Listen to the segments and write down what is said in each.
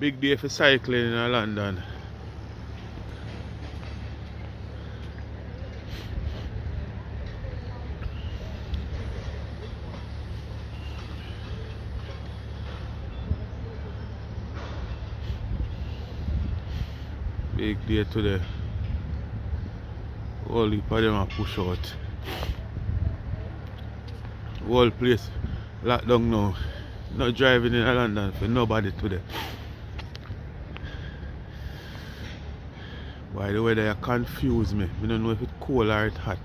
Big day for cycling in London. Big day today. All heap of them are push out. Whole place locked down now. Not driving in London for nobody today. By the way, they confuse me. I don't know if it's cold or it's hot.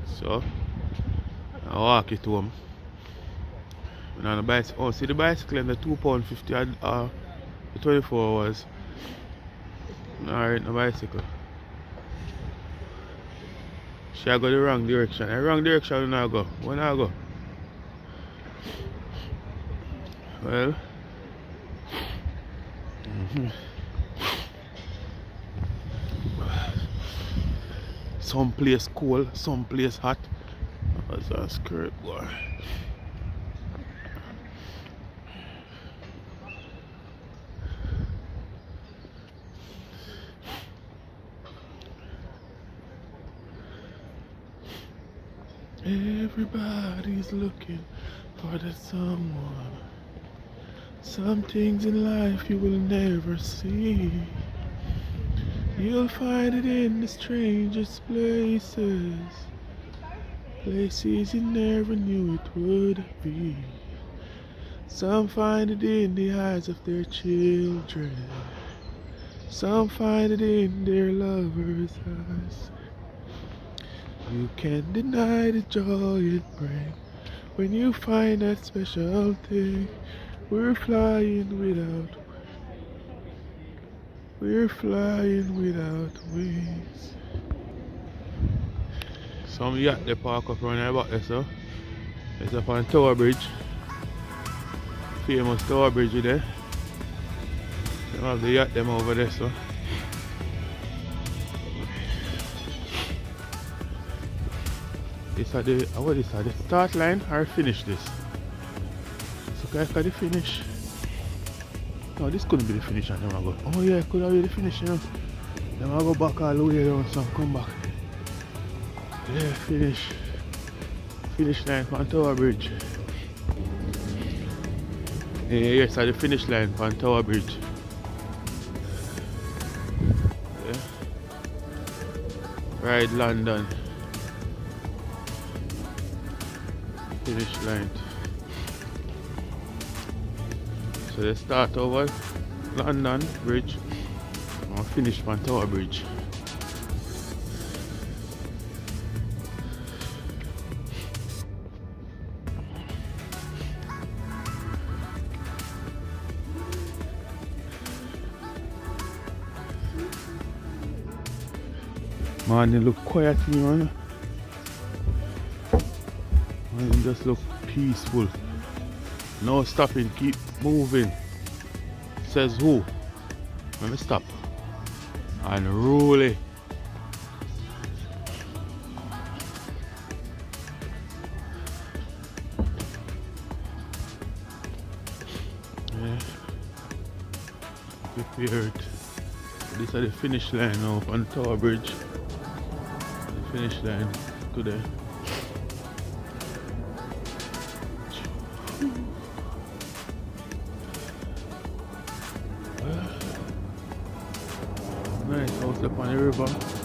So I walk it home. And on the bicycle, oh, see the bicycle and the £2.50 for 24 hours. Alright, the bicycle. She I go the wrong direction. The wrong direction when I go. When I go. Well. Some place cold, some place hot. That's a skirt, boy. Everybody's looking for that someone. Some things in life you will never see. You'll find it in the strangest places. Places you never knew it would be. Some find it in the eyes of their children. Some find it in their lovers' eyes. You can't deny the joy it brings when you find that special thing. We're flying without wings. Some yacht they park up around here back there, so it's up on Tower Bridge. Famous Tower Bridge there. They have the yacht them over there, so. This are the what is that? The start line or finish this? So guys, can the finish? No, this couldn't be the finish and then I go. Oh yeah, it could have been the finish, you know. Then I go back all the way around, so come back. Yeah, finish. Finish line on Tower Bridge. Yeah, yes, at the finish line on Tower Bridge. Yeah. Ride London. Finish line. So they start over London Bridge and finish on Tower Bridge. Man, they look quiet to me, man. Man, they just look peaceful. No stopping, keep moving. Says who? Let me stop. Unruly. Yeah. Prepared. This is the finish line now on Tower Bridge. The finish line today. Nice house up on the river.